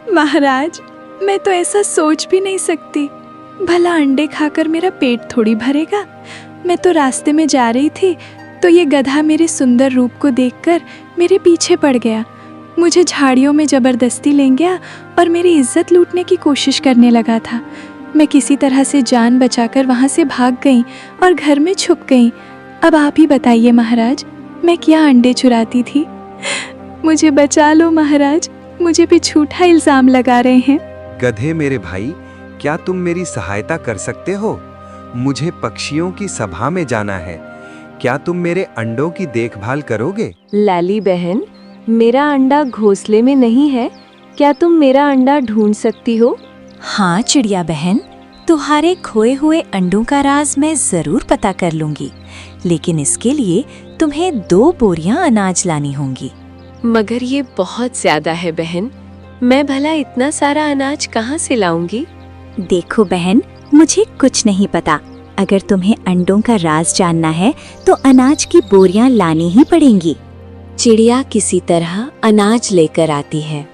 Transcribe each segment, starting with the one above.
महाराज, मैं तो ऐसा सोच भी नहीं सकती। भला अंडे खाकर मेरा पेट थोड़ी भरेगा। मैं तो रास्ते में जा रही थी तो ये गधा मेरे सुंदर रूप को देखकर मेरे पीछे पड़ गया। मुझे झाड़ियों में जबरदस्ती ले गया और मेरी इज्जत लूटने की कोशिश करने लगा था। मैं किसी तरह से जान बचाकर वहाँ से भाग गई और घर में छुप गई। अब आप ही बताइए महाराज, मैं क्या अंडे चुराती थी? मुझे बचा लो महाराज, मुझे भी झूठा इल्जाम लगा रहे हैं। गधे मेरे भाई, क्या तुम मेरी सहायता कर सकते हो? मुझे पक्षियों की सभा में जाना है। क्या तुम मेरे अंडों की देखभाल करोगे? लाली बहन, मेरा अंडा घोंसले में नहीं है। क्या तुम मेरा अंडा ढूंढ सकती हो? हाँ चिड़िया बहन, तुम्हारे खोए हुए अंडों का राज मैं जरूर पता कर लूंगी, लेकिन इसके लिए तुम्हें 2 बोरियां अनाज लानी होंगी। मगर ये बहुत ज्यादा है बहन, मैं भला इतना सारा अनाज कहाँ से लाऊंगी? देखो बहन, मुझे कुछ नहीं पता। अगर तुम्हें अंडों का राज जानना है तो अनाज की बोरियां लानी ही पड़ेंगी। चिड़िया किसी तरह अनाज लेकर आती है।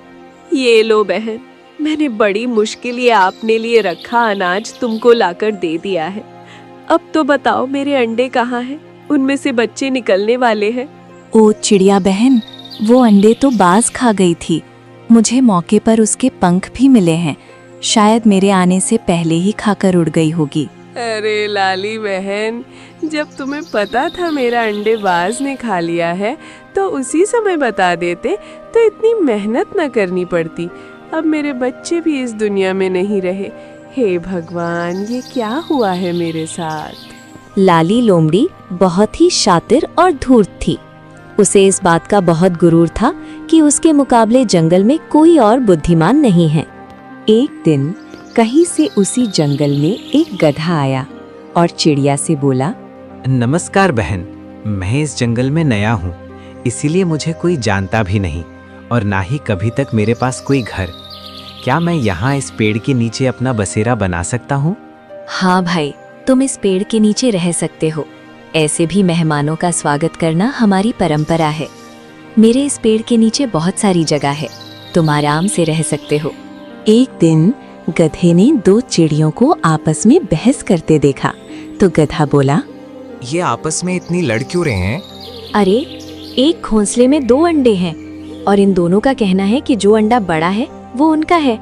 ये लो बहन, मैंने बड़ी मुश्किल ये आपने लिए रखा अनाज तुमको लाकर दे दिया है। अब तो बताओ मेरे अंडे कहाँ हैं? उनमें से बच्चे निकलने वाले हैं। ओ चिड़िया बहन, वो अंडे तो बाज खा गई थी। मुझे मौके पर उसके पंख भी मिले हैं। शायद मेरे आने से पहले ही खाकर उड़ गई होगी। अरे लाली बहन, जब तुम्हें पता था मेरा अंडे बाज ने खा लिया है तो उसी समय बता देते तो इतनी मेहनत न करनी पड़ती। अब मेरे बच्चे भी इस दुनिया में नहीं रहे। हे भगवान, ये क्या हुआ है मेरे साथ? लाली लोमड़ी बहुत ही शातिर और धूर्त थी। उसे इस बात का बहुत गुरूर था कि उसके मुकाबले जंगल में कोई और बुद्धिमान नहीं है। एक दिन कहीं से उसी जंगल में एक गधा आया और चिड़िया से बोला, नमस्कार बहन, मैं इस जंगल में नया हूँ, इसीलिए मुझे कोई जानता भी नहीं और ना ही कभी तक मेरे पास कोई घर। क्या मैं यहाँ इस पेड़ के नीचे अपना बसेरा बना सकता हूँ? हाँ भाई, तुम इस पेड़ के नीचे रह सकते हो। ऐसे भी मेहमानों का स्वागत करना हमारी परंपरा है। मेरे इस पेड़ के नीचे बहुत सारी जगह है, तुम आराम से रह सकते हो। एक दिन गधे ने 2 चिड़ियों को आपस में बहस करते देखा तो गधा बोला, ये आपस में इतनी लड़ क्यों रहे हैं? अरे, एक घोंसले में 2 अंडे हैं और इन दोनों का कहना है कि जो अंडा बड़ा है वो उनका है।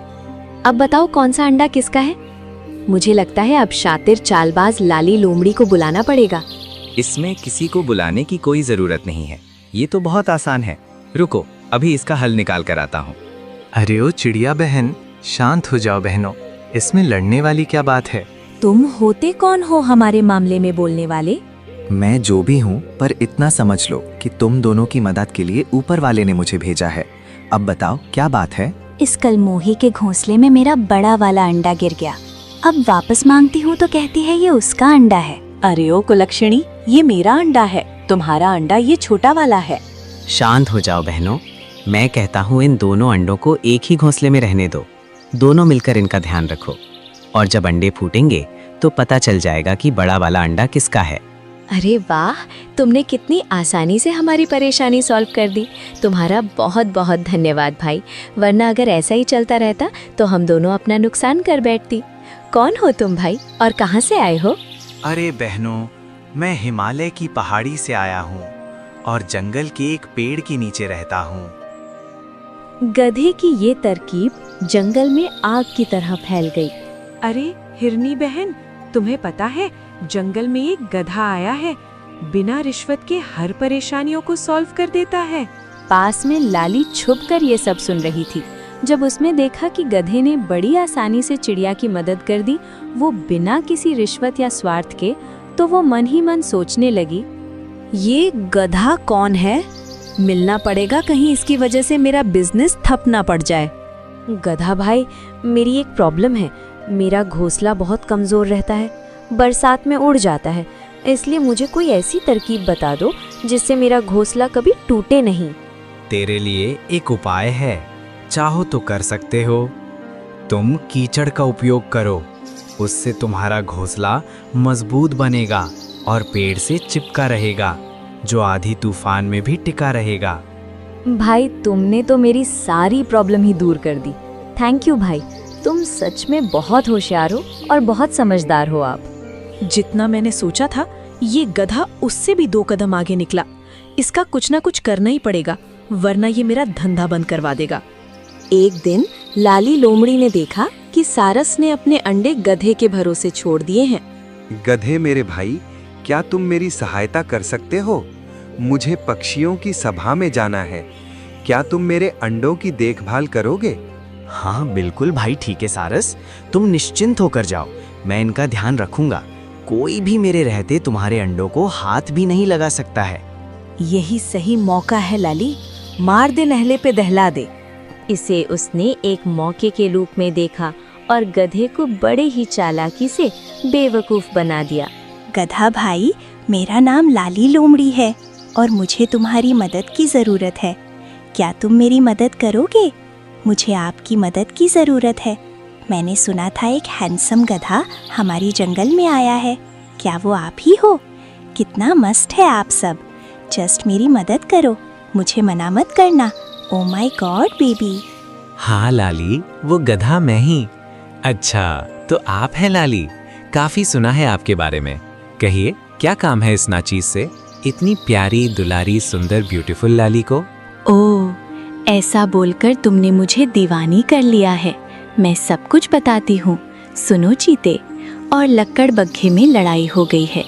अब बताओ कौन सा अंडा किसका है? मुझे लगता है अब शातिर चालबाज लाली लोमड़ी को बुलाना पड़ेगा। इसमें किसी को बुलाने की कोई जरूरत नहीं है, ये तो बहुत आसान है। रुको, अभी इसका हल निकाल कर आता हूँ। अरे ओ चिड़िया बहन, शांत हो जाओ बहनों, इसमें लड़ने वाली क्या बात है? तुम होते कौन हो हमारे मामले में बोलने वाले? मैं जो भी हूँ, पर इतना समझ लो कि तुम दोनों की मदद के लिए ऊपर वाले ने मुझे भेजा है। अब बताओ क्या बात है? इस कलमोही के घोंसले में मेरा बड़ा वाला अंडा गिर गया। अब वापस मांगती हूँ तो कहती है ये उसका अंडा है। अरे ओ कुलक्षणी, ये मेरा अंडा है, तुम्हारा अंडा ये छोटा वाला है। शांत हो जाओ बहनों, मैं कहता हूँ इन दोनों अंडों को एक ही घोंसले में रहने दो। दोनों मिलकर इनका ध्यान रखो और जब अंडे फूटेंगे तो पता चल जाएगा कि बड़ा वाला अंडा किसका है। अरे वाह, तुमने कितनी आसानी से हमारी परेशानी सॉल्व कर दी। तुम्हारा बहुत बहुत धन्यवाद भाई, वरना अगर ऐसा ही चलता रहता तो हम दोनों अपना नुकसान कर बैठती। कौन हो तुम भाई और कहाँ से आए हो? अरे बहनों, मैं हिमालय की पहाड़ी से आया हूँ और जंगल के एक पेड़ के नीचे रहता हूँ। गधे की ये तरकीब जंगल में आग की तरह फैल गई। अरे हिरनी बहन, तुम्हें पता है जंगल में एक गधा आया है, बिना रिश्वत के हर परेशानियों को सॉल्व कर देता है। पास में लाली छुपकर ये सब सुन रही थी। जब उसने देखा कि गधे ने बड़ी आसानी से चिड़िया की मदद कर दी, वो बिना किसी रिश्वत या स्वार्थ के, तो वो मन ही मन सोचने लगी, ये गधा कौन है? मिलना पड़ेगा, कहीं इसकी वजह से मेरा बिजनेस ठप ना पड़ जाए। गधा भाई, मेरी एक प्रॉब्लम है। मेरा घोंसला बहुत कमजोर रहता है, बरसात में उड़ जाता है, इसलिए मुझे कोई ऐसी तरकीब बता दो जिससे मेरा घोंसला कभी टूटे नहीं। तेरे लिए एक उपाय है, चाहो तो कर सकते हो। तुम कीचड़ का उपयोग करो, उससे तुम्हारा घोंसला मजबूत बनेगा और पेड़ से चिपका रहेगा, जो आधी तूफान में भी टिका रहेगा। भाई, तुमने तो मेरी सारी प्रॉब्लम ही दूर कर दी। थैंक यू भाई, तुम सच में बहुत होशियार हो और बहुत समझदार हो आप। जितना मैंने सोचा था, ये गधा उससे भी 2 कदम आगे निकला। इसका कुछ ना कुछ करना ही पड़ेगा, वरना ये मेरा धंधा बंद करवा देगा। एक दिन लाली लोमड़ी ने देखा कि सारस ने अपने अंडे गधे के भरोसे छोड़ दिए हैं। गधे मेरे भाई, क्या तुम मेरी सहायता कर सकते हो? मुझे पक्षियों की सभा में जाना है। क्या तुम मेरे अंडों की देखभाल करोगे? हाँ बिल्कुल भाई, ठीक है सारस, तुम निश्चिंत होकर जाओ, मैं इनका ध्यान रखूंगा। कोई भी मेरे रहते तुम्हारे अंडों को हाथ भी नहीं लगा सकता है। यही सही मौका है लाली, मार दे नहले पे दहला दे। इसे उसने एक मौके के रूप में देखा और गधे को बड़े ही चालाकी से बेवकूफ बना दिया। गधा भाई, मेरा नाम लाली लोमड़ी है और मुझे तुम्हारी मदद की ज़रूरत है। क्या तुम मेरी मदद करोगे? मुझे आपकी मदद की ज़रूरत है। मैंने सुना था एक हैंडसम गधा हमारी जंगल में आया है। क्या वो आप ही हो? कितना मस्त है आप सब। जस्ट मेरी मदद करो, मुझे मना मत करना। Oh my God baby. हाँ लाली, वो गधा मैं ही। अच्छा, तो आप हैं लाली, काफी सुना है आपके बारे में। कहिए, क्या काम है इस नाचीज से, इतनी प्यारी दुलारी सुंदर ब्यूटीफुल लाली को? ओह, ऐसा बोलकर तुमने मुझे दीवानी कर लिया है। मैं सब कुछ बताती हूँ। सुनो चीते, और लक्कड़ बग्घे में लड़ाई हो गई है।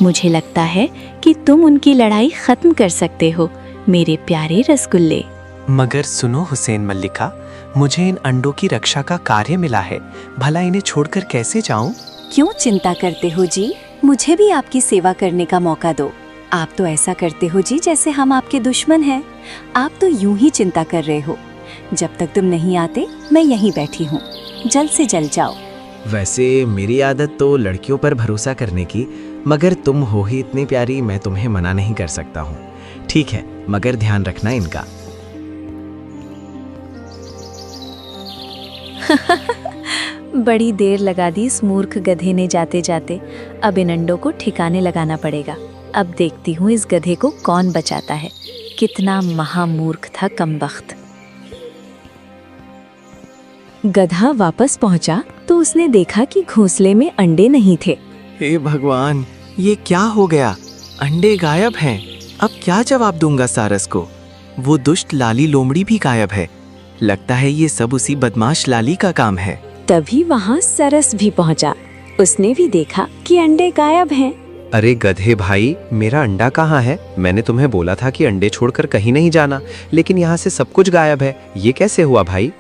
मुझे लगता है कि तुम उनकी लड़ाई खत्म कर सकते हो, मेरे प्यारे रसगुल्ले। मगर सुनो हुसैन मल्लिका, मुझे इन अंडों की रक्षा का कार्य मिला है, भला इन्हें छोड़कर कैसे जाऊं? क्यों चिंता करते हो जी, मुझे भी आपकी सेवा करने का मौका दो। आप तो ऐसा करते हो जी जैसे हम आपके दुश्मन हैं। आप तो यूं ही चिंता कर रहे हो। जब तक तुम नहीं आते, मैं यहीं बैठी हूँ। जल्द से जल्द जाओ। वैसे मेरी आदत तो लड़कियों पर भरोसा करने की, मगर तुम हो ही इतनी प्यारी, मैं तुम्हें मना नहीं कर सकता हूँ। ठीक है, मगर ध्यान रखना इनका। बड़ी देर लगा दी इस मूर्ख गधे ने जाते जाते। अब इन अंडों को ठिकाने लगाना पड़ेगा। अब देखती हूँ इस गधे को कौन बचाता है। कितना महामूर्ख था कमबख्त। गधा वापस पहुंचा तो उसने देखा कि घोंसले में अंडे नहीं थे। हे भगवान, ये क्या हो गया? अंडे गायब हैं। अब क्या जवाब दूंगा सारस को? वो दुष्ट लाली लोमड़ी भी गायब है। लगता है ये सब उसी बदमाश लाली का काम है। तभी वहाँ सरस भी पहुँचा। उसने भी देखा कि अंडे गायब हैं। अरे गधे भाई, मेरा अंडा कहाँ है? मैंने तुम्हें बोला था कि अंडे छोड़कर कहीं नहीं जाना, लेकिन यहाँ से सब कुछ गायब है। ये कैसे हुआ भाई?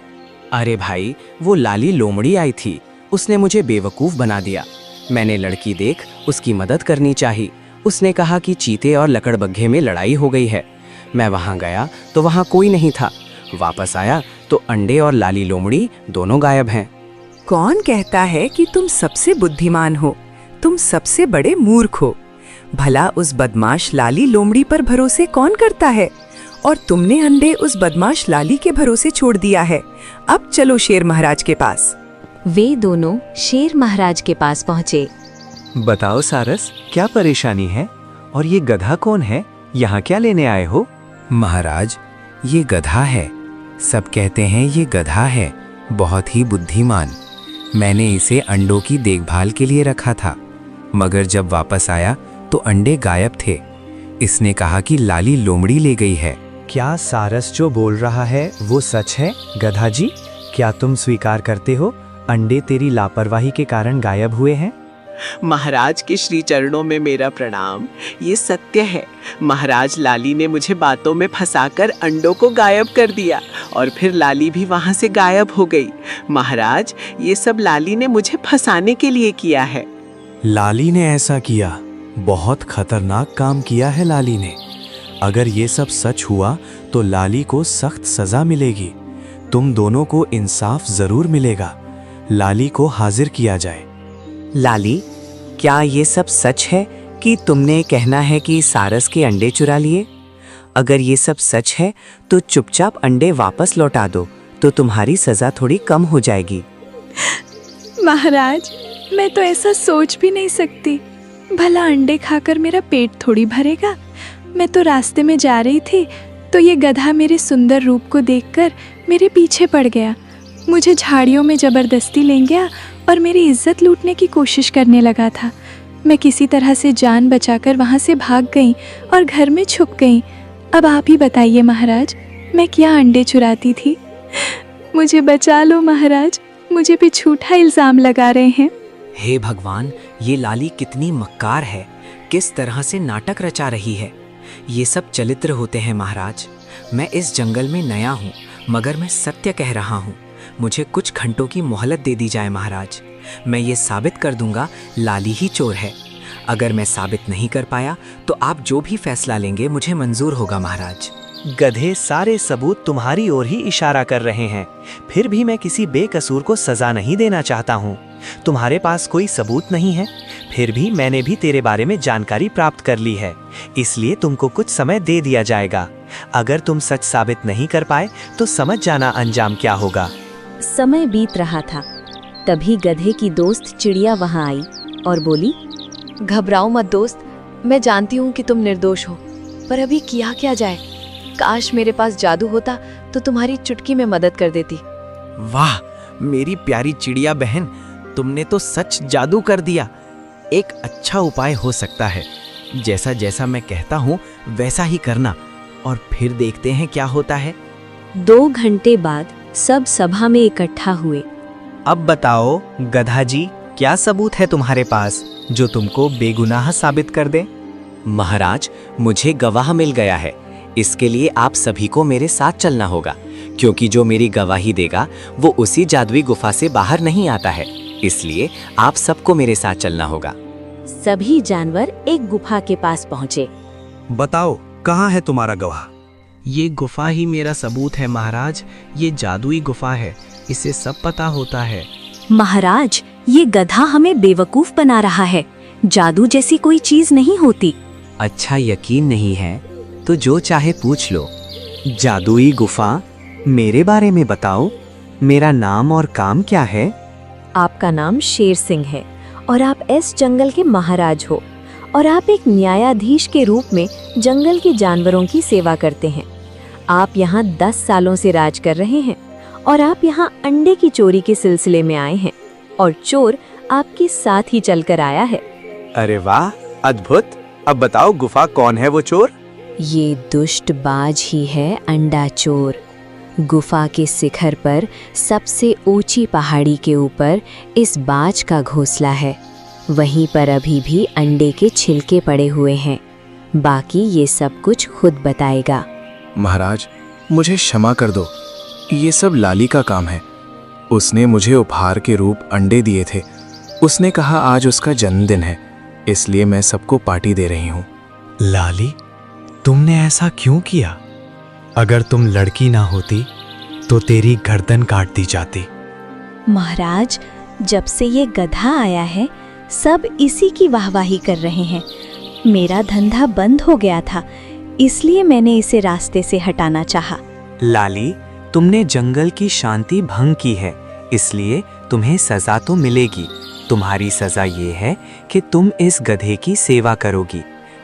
अरे भाई, वो लाली लोमड़ी आई थी, उसने मुझे बेवकूफ़ बना दिया। मैंने लड़की देख उसकी मदद करनी चाहिए। उसने कहा कि चीते और लकड़बग्घे में लड़ाई हो गई है। मैं वहाँ गया तो वहाँ कोई नहीं था। वापस आया तो अंडे और लाली लोमड़ी दोनों गायब हैं। कौन कहता है कि तुम सबसे बुद्धिमान हो? तुम सबसे बड़े मूर्ख हो। भला उस बदमाश लाली लोमड़ी पर भरोसे कौन करता है? और तुमने अंडे उस बदमाश लाली के भरोसे छोड़ दिया है। अब चलो शेर महाराज के पास। वे दोनों शेर महाराज के पास पहुँचे। बताओ सारस, क्या परेशानी है? और ये गधा कौन है? यहाँ क्या लेने आए हो? महाराज, ये गधा है। सब कहते हैं ये गधा है, बहुत ही बुद्धिमान। मैंने इसे अंडों की देखभाल के लिए रखा था, मगर जब वापस आया तो अंडे गायब थे। इसने कहा कि लाली लोमड़ी ले गई है। क्या सारस जो बोल रहा है वो सच है? गधा जी, क्या तुम स्वीकार करते हो अंडे तेरी लापरवाही के कारण गायब हुए हैं? महाराज के श्री चरणों में मेरा प्रणाम। ये सत्य है। महाराज, लाली ने मुझे बातों में फंसाकर अंडों को गायब कर दिया और फिर लाली भी वहां से गायब हो गई। महाराज, ये सब लाली ने मुझे फंसाने के लिए किया है। लाली ने ऐसा किया? बहुत खतरनाक काम किया है लाली ने। अगर ये सब सच हुआ तो लाली को सख्त सजा मिलेगी। तुम दोनों को इंसाफ जरूर मिलेगा। लाली को हाजिर किया जाए। लाली, क्या ये सब सच है कि तुमने कहना है कि सारस के अंडे चुरा लिए? अगर ये सब सच है तो चुपचाप अंडे वापस लौटा दो, तो तुम्हारी सजा थोड़ी कम हो जाएगी। महाराज, मैं तो ऐसा सोच भी नहीं सकती। भला अंडे खाकर मेरा पेट थोड़ी भरेगा। मैं तो रास्ते में जा रही थी तो ये गधा मेरे सुंदर रूप को देखकर मेरे पीछे पड़ गया मुझे झाड़ियों में जबरदस्ती ले गया और मेरी इज्जत लूटने की कोशिश करने लगा था। मैं किसी तरह से जान बचाकर वहाँ से भाग गई और घर में छुप गई। अब आप ही बताइए महाराज, मैं क्या अंडे चुराती थी? मुझे बचा लो महाराज, मुझे पे झूठा इल्जाम लगा रहे हैं। हे भगवान, ये लाली कितनी मक्कार है, किस तरह से नाटक रचा रही है। ये सब चरित्र होते हैं महाराज। मैं इस जंगल में नया हूँ, मगर मैं सत्य कह रहा हूँ। मुझे कुछ घंटों की मोहलत दे दी जाए महाराज। मैं ये साबित कर दूंगा लाली ही चोर है। अगर मैं साबित नहीं कर पाया तो आप जो भी फैसला लेंगे मुझे मंजूर होगा महाराज। गधे, सारे सबूत तुम्हारी ओर ही इशारा कर रहे हैं, फिर भी मैं किसी बेकसूर को सजा नहीं देना चाहता हूँ। तुम्हारे पास कोई सबूत नहीं है, फिर भी मैंने भी तेरे बारे में जानकारी प्राप्त कर ली है, इसलिए तुमको कुछ समय दे दिया जाएगा। अगर तुम सच साबित नहीं कर पाए तो समझ जाना अंजाम क्या होगा। समय बीत रहा था, तभी गधे की दोस्त चिड़िया वहां आई और बोली, घबराओ मत दोस्त, मैं जानती हूँ कि तुम निर्दोष हो, पर अभी किया क्या जाए। काश मेरे पास जादू होता तो तुम्हारी चुटकी में मदद कर देती। वाह मेरी प्यारी चिड़िया बहन, तुमने तो सच जादू कर दिया। एक अच्छा उपाय हो सकता है, जैसा जैसा मैं कहता हूँ वैसा ही करना, और फिर देखते हैं क्या होता है। 2 घंटे बाद सब सभा में इकट्ठा हुए। अब बताओ गधा जी, क्या सबूत है तुम्हारे पास जो तुमको बेगुनाह साबित कर दे? महाराज, मुझे गवाह मिल गया है। इसके लिए आप सभी को मेरे साथ चलना होगा, क्योंकि जो मेरी गवाही देगा वो उसी जादुई गुफा से बाहर नहीं आता है। इसलिए आप सबको मेरे साथ चलना होगा। सभी जानवर एक गुफा के पास पहुँचे। बताओ, कहाँ है तुम्हारा गवाह? ये गुफा ही मेरा सबूत है महाराज। ये जादुई गुफा है, इसे सब पता होता है। महाराज, ये गधा हमें बेवकूफ बना रहा है। जादू जैसी कोई चीज नहीं होती। अच्छा, यकीन नहीं है तो जो चाहे पूछ लो। जादुई गुफा, मेरे बारे में बताओ। मेरा नाम और काम क्या है? आपका नाम शेर सिंह है और आप इस जंगल के महाराज हो, और आप एक न्यायाधीश के रूप में जंगल के जानवरों की सेवा करते हैं। आप यहाँ 10 सालों से राज कर रहे हैं और आप यहाँ अंडे की चोरी के सिलसिले में आए हैं, और चोर आपके साथ ही चलकर आया है। अरे वाह, अद्भुत। अब बताओ गुफा कौन है वो चोर? ये दुष्ट बाज ही है, अंडा चोर। गुफा के शिखर पर सबसे ऊंची पहाड़ी के ऊपर इस बाज का घोंसला है। वहीं पर अभी भी अंडे के छिलके पड़े हुए हैं। बाकी ये सब कुछ खुद बताएगा। महाराज, मुझे क्षमा कर दो, ये सब लाली का काम है। उसने मुझे उपहार के रूप अंडे दिए थे। उसने कहा आज उसका जन्मदिन है, इसलिए मैं सबको पार्टी दे रही हूँ। लाली, तुमने ऐसा क्यों किया? अगर तुम लड़की ना होती तो तेरी गर्दन काट दी जाती। महाराज, जब से ये गधा आया है सब इसी की वाहवाही कर रहे हैं। मेरा धंधा बंद हो गया था, इसलिए मैंने इसे रास्ते से हटाना चाहा। लाली, तुमने जंगल की शांति भंग की है, इसलिए तुम्हें सजा तो मिलेगी। तुम्हारी सजा ये है कि तुम इस गधे की सेवा करोगी,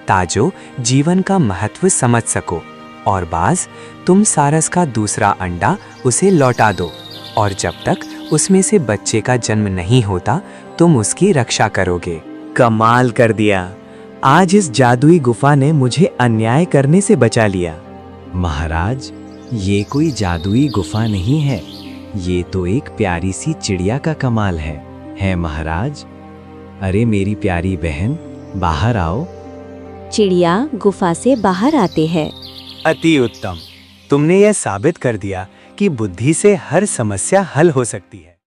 ताजो जीवन का महत्व समझ सको। और बाज, तुम सारस का दूसरा अंडा उसे लौटा दो, और जब तक उसमें से बच्चे का जन्म नहीं होता तुम उसकी रक्षा करोगे। कमाल कर दिया, आज इस जादुई गुफा ने मुझे अन्याय करने से बचा लिया। महाराज, ये कोई जादुई गुफा नहीं है, ये तो एक प्यारी सी चिड़िया का कमाल है महाराज। अरे मेरी प्यारी बहन, बाहर आओ। चिड़िया गुफा से बाहर आते हैं। अति उत्तम, तुमने यह साबित कर दिया कि बुद्धि से हर समस्या हल हो सकती है।